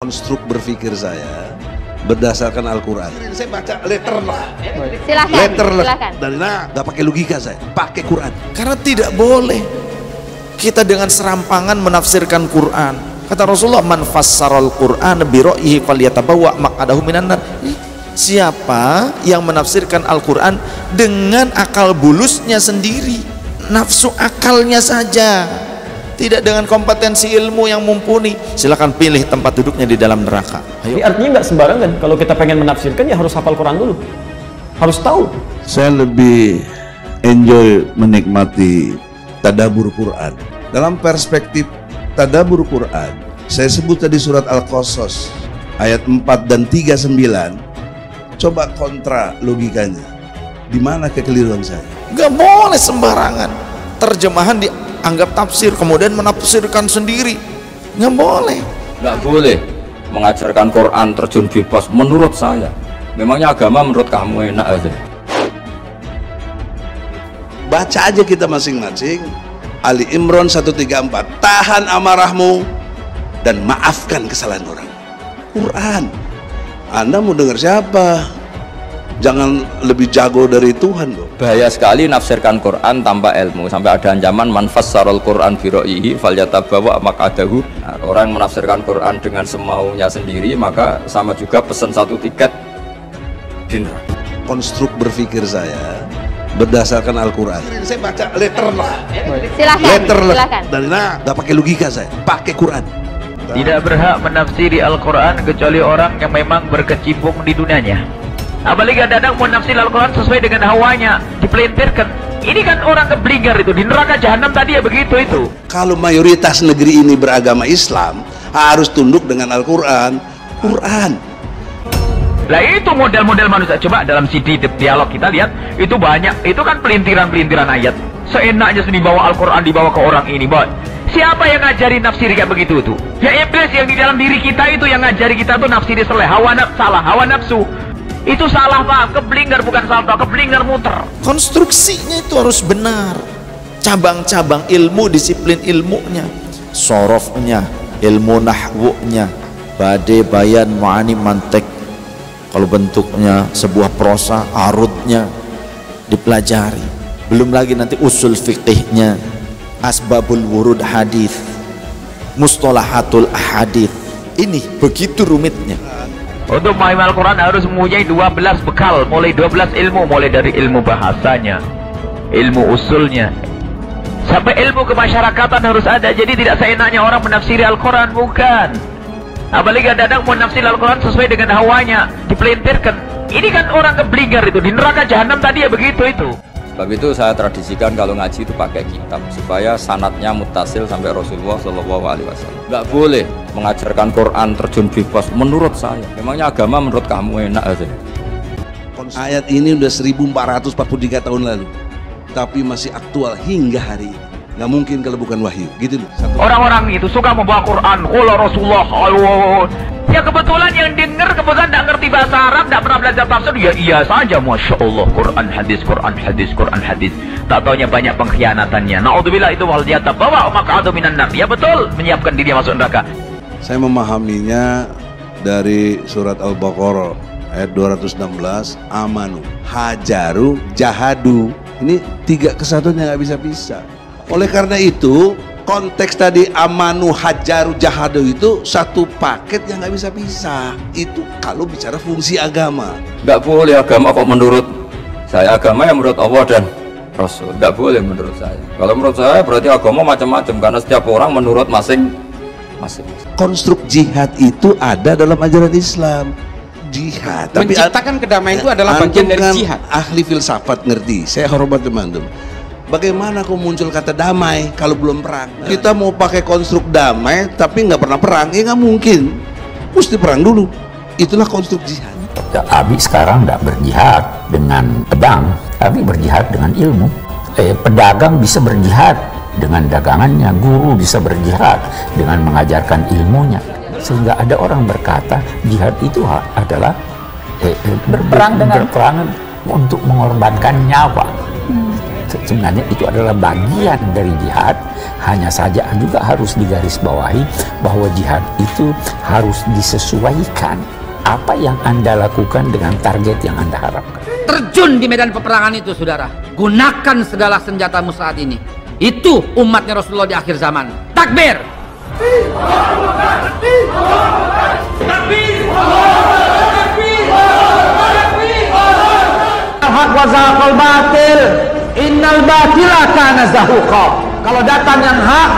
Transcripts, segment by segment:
konstruk berpikir saya berdasarkan Al-Quran. Saya baca letter lah. Silakan. Letter lah. Silakan. Dari nggak pakai logika, saya pakai Quran. Karena tidak boleh kita dengan serampangan menafsirkan Quran. Kata Rasulullah, man fassaral Quran bi ra'yihi falyatabawwa maq'adahu minan nar. Siapa yang menafsirkan Al-Quran dengan akal bulusnya sendiri, nafsu akalnya saja, tidak dengan kompetensi ilmu yang mumpuni, silakan pilih tempat duduknya di dalam neraka. Ayo. Jadi artinya nggak sembarangan kalau kita pengen menafsirkan ya harus hafal Quran dulu, harus tahu. Saya lebih enjoy menikmati tadabbur Quran. Dalam perspektif tadabbur Quran, saya sebut tadi surat Al-Qasas ayat 4 dan 39. Coba kontra logikanya. Di mana kekeliruan saya? Nggak boleh sembarangan. Terjemahan dianggap tafsir, kemudian menafsirkan sendiri. Nggak boleh. Nggak boleh mengajarkan Quran terjun bebas menurut saya. Memangnya agama menurut kamu enak aja. Baca aja kita masing-masing. Ali Imran 134. Tahan amarahmu dan maafkan kesalahan orang. Quran. Anda mau dengar siapa? Jangan lebih jago dari Tuhan loh. Bahaya sekali nafsirkan Quran tanpa ilmu, sampai ada ancaman man fassarul Quran bi ra'yihi falyatabawwa maq'adahu. Orang yang menafsirkan Quran dengan semaunya sendiri, maka sama juga pesan satu tiket di neraka. Konstruk berpikir saya berdasarkan Al-Quran. Saya baca letter lah. Silakan. Letter lah. Silakan. Dari nggak pakai logika, saya pakai Quran. Tidak berhak menafsiri Al-Quran kecuali orang yang memang berkecimpung di dunianya. Apalagi kadang-kadang mau nafsir Al-Quran sesuai dengan hawanya, dipelintirkan. Ini kan orang keblinger itu, di neraka jahanam tadi ya begitu itu. Kalau mayoritas negeri ini beragama Islam, harus tunduk dengan Al-Quran. Quran. Lah itu model-model manusia. Coba dalam CD dialog kita lihat, itu banyak, itu kan pelintiran-pelintiran ayat. Seenaknya sendiri bawa Al-Quran dibawa ke orang ini, boy. Siapa yang ngajari nafsiri kayak begitu tuh? Ya iblis yang di dalam diri kita itu yang ngajari kita tuh nafsiri seleh, hawa nafsu. Itu salah pak, keblinger bukan salah, keblinger muter. Konstruksinya itu harus benar. Cabang-cabang ilmu, disiplin ilmunya, sorofnya, ilmu nahwunya, bade, bayan, ma'ani, mantek. Kalau bentuknya sebuah prosa, arudnya dipelajari. Belum lagi nanti usul fikihnya, asbabul wurud hadis, mustolahatul hadis. Ini begitu rumitnya. Untuk memahami Al-Quran harus mempunyai 12 bekal, mulai 12 ilmu, mulai dari ilmu bahasanya, ilmu usulnya, sampai ilmu kemasyarakatan harus ada. Jadi tidak seenaknya orang menafsiri Al-Quran, bukan. Apalagi kadang-kadang mau nafsir Al-Quran sesuai dengan hawanya, dipelintirkan. Ini kan orang keblinger itu, di neraka jahanam tadi ya begitu itu. Sebab itu saya tradisikan kalau ngaji itu pakai kitab supaya sanadnya muttasil sampai Rasulullah SAW. Nggak boleh mengajarkan Quran terjun bebas menurut saya. Memangnya agama menurut kamu enak aja. Ayat ini udah 1443 tahun lalu, tapi masih aktual hingga hari ini. Nggak mungkin kalau bukan wahyu, gitu loh. Orang-orang itu suka membawa Quran, qala Rasulullah, ya kebetulan yang denger kebetulan tidak ngerti bahasa Arab, tidak pernah belajar tafsir, ya iya saja, masya Allah, Quran hadis, Quran hadis, Quran hadis. Tak taunya banyak pengkhianatannya. Naudzubillah, itu wal yatabawa maq'adahu minan nar. Ya betul, menyiapkan diri masuk neraka. Saya memahaminya dari surat Al-Baqarah ayat 216, amanu, hajaru, jahadu. Ini tiga kesatuan yang nggak bisa pisah. Oleh karena itu, konteks tadi amanu, hajaru, jahadu itu satu paket yang nggak bisa pisah. Itu kalau bicara fungsi agama. Nggak boleh agama kok menurut saya, agama yang menurut Allah dan Rasul. Nggak boleh menurut saya. Kalau menurut saya berarti agama macam-macam, karena setiap orang menurut masing-masing. Konstruk jihad itu ada dalam ajaran Islam. Jihad. Menciptakan kedamaian itu adalah bagian dari jihad. Ahli filsafat ngerti. Saya hormat teman-teman. Bagaimana kok muncul kata damai kalau belum perang? Kita mau pakai konstruk damai tapi nggak pernah perang, ya nggak mungkin. Mesti perang dulu. Itulah konstruk jihad. Abi sekarang tidak berjihad dengan pedang, tapi berjihad dengan ilmu. Pedagang bisa berjihad dengan dagangannya, guru bisa berjihad dengan mengajarkan ilmunya. Sehingga ada orang berkata jihad itu adalah berperang untuk mengorbankan nyawa. sebenarnya itu adalah bagian dari jihad. Hanya saja juga harus digarisbawahi bahwa jihad itu harus disesuaikan apa yang Anda lakukan dengan target yang Anda harapkan. Terjun di medan peperangan itu, saudara. Gunakan segala senjatamu saat ini. Itu umatnya Rasulullah di akhir zaman. Takbir! Hak wa zahaqal batil. Innal batila kana zahuqa. Kalau datang yang hak,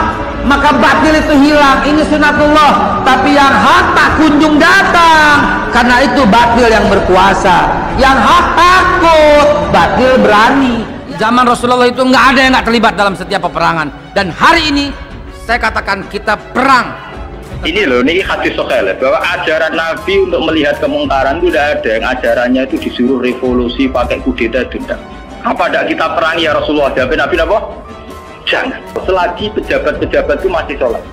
maka batil itu hilang. Ini sunatullah. Tapi yang hak tak kunjung datang. Karena itu batil yang berkuasa. Yang hak takut, batil berani. Zaman Rasulullah itu nggak ada yang nggak terlibat dalam setiap peperangan. Dan hari ini saya katakan kita perang. Ini loh, ini hadis sahih bahwa ajaran Nabi untuk melihat kemungkaran itu tidak ada. Yang ajarannya itu disuruh revolusi pakai kudeta dendam. Apa tidak kita perang ya Rasulullah? Jawab Nabi apa? Jangan. Selagi pejabat-pejabat itu masih sholat.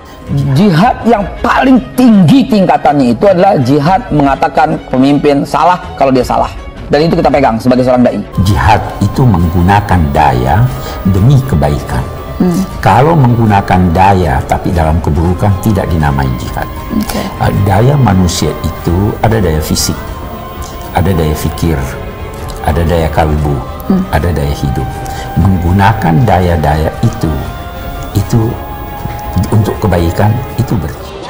Jihad yang paling tinggi tingkatannya itu adalah jihad mengatakan pemimpin salah kalau dia salah. Dan itu kita pegang sebagai seorang dai. Jihad itu menggunakan daya demi kebaikan. Kalau menggunakan daya tapi dalam keburukan tidak dinamai jihad. Daya manusia itu ada daya fisik, ada daya fikir, ada daya kalbu, ada daya hidup. Menggunakan daya-daya itu untuk kebaikan itu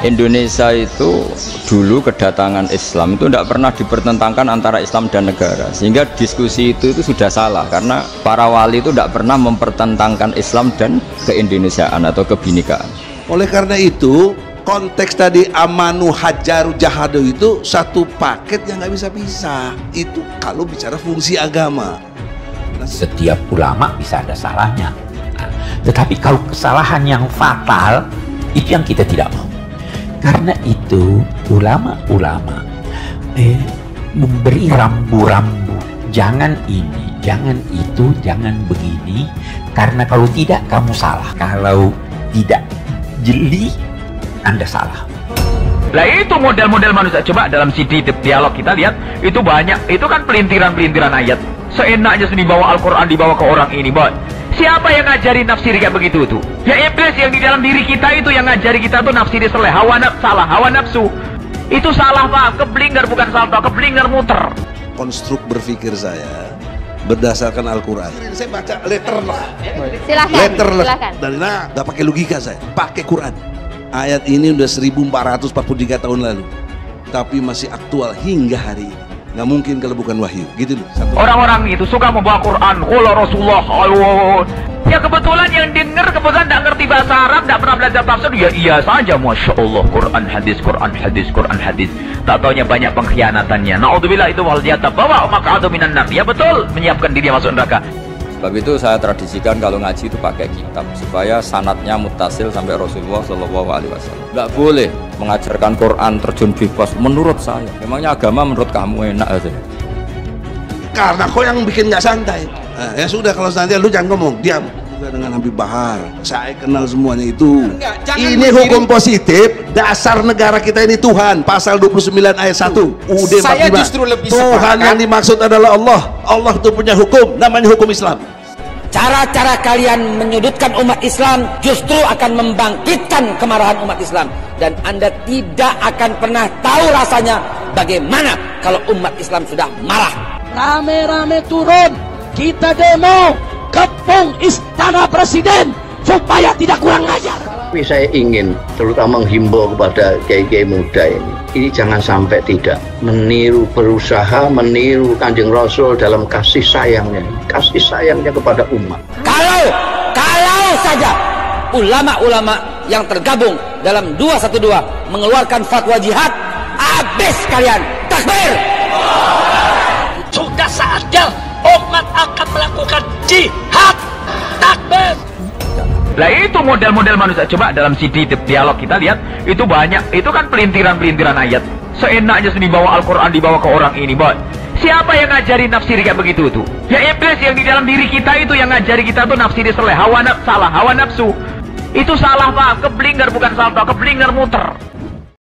Indonesia itu dulu kedatangan Islam itu tidak pernah dipertentangkan antara Islam dan negara, sehingga diskusi itu sudah salah karena para wali itu tidak pernah mempertentangkan Islam dan keindonesiaan atau kebinekaan. Oleh karena itu konteks tadi amanu hajaru jahadu itu satu paket yang nggak bisa pisah. Itu kalau bicara fungsi agama. Setiap ulama bisa ada salahnya, tetapi kalau kesalahan yang fatal itu yang kita tidak mau. Karena itu ulama-ulama memberi rambu-rambu, jangan ini, jangan itu, jangan begini, karena kalau tidak kamu salah, kalau tidak jeli Anda salah. Lah itu model-model manusia. Coba dalam CD dialog kita lihat, itu banyak, itu kan pelintiran-pelintiran ayat. Seenaknya dibawa Al-Quran, dibawa ke orang ini, siapa yang ngajari nafsiri kayak begitu tuh? Ya iblis yang di dalam diri kita itu yang ngajari kita tuh nafsiri seleh, hawa nafsu. Itu salah Pak, keblinger bukan salto, keblinger muter. Konstruk berpikir saya berdasarkan Al-Quran. Saya baca letter lah. Silahkan. Letter lah. Silahkan. Dari nggak pakai logika saya, pakai Quran. Ayat ini udah 1443 tahun lalu, tapi masih aktual hingga hari ini. Nggak mungkin kalau bukan wahyu, gitu loh. Orang-orang itu suka membawa Quran, qala Rasulullah, ya kebetulan yang denger kebetulan nggak ngerti bahasa Arab, nggak pernah belajar tafsir, ya iya saja, masya Allah, Quran hadis, Quran hadis, Quran hadis. Tak taunya banyak pengkhianatannya. Naudzubillah, itu wal yatabawa maq'adahu minan nar. Ya betul, menyiapkan diri masuk neraka. Sebab itu saya tradisikan kalau ngaji itu pakai kitab supaya sanadnya muttasil sampai Rasulullah SAW. Nggak boleh mengajarkan Quran terjun bebas menurut saya. Memangnya agama menurut kamu enak aja? Karena kau yang bikin nggak santai. Ya sudah, kalau santai lu jangan ngomong, diam. Juga dengan Habib Bahar, saya kenal semuanya itu. Ini hukum positif. Dasar negara kita ini Tuhan, pasal 29 ayat 1 UUD 45. Saya justru lebih Tuhan yang dimaksud adalah Allah. Allah itu punya hukum, namanya hukum Islam. Cara-cara kalian menyudutkan umat Islam justru akan membangkitkan kemarahan umat Islam. Dan Anda tidak akan pernah tahu rasanya bagaimana kalau umat Islam sudah marah. Rame-rame turun, kita demo, kepung istana presiden supaya tidak kurang ajar. Tapi saya ingin terutama menghimbau kepada kiai-kiai muda ini jangan sampai tidak berusaha meniru Kanjeng Rasul dalam kasih sayangnya kepada umat. Kalau saja ulama-ulama yang tergabung dalam 212 mengeluarkan fatwa jihad, habis kalian. Takbir! Sudah saatnya umat akan melakukan jihad. Takbir! Lah itu model-model manusia. Coba dalam CD dialog kita lihat, itu banyak, itu kan pelintiran-pelintiran ayat. Seenaknya dibawa Al-Quran, dibawa ke orang ini, siapa yang ngajari nafsiri kayak begitu tuh? Ya iblis yang di dalam diri kita itu yang ngajari kita tuh nafsiri seleh, hawa nafsu. Itu salah Pak, keblinger bukan salto, keblinger muter.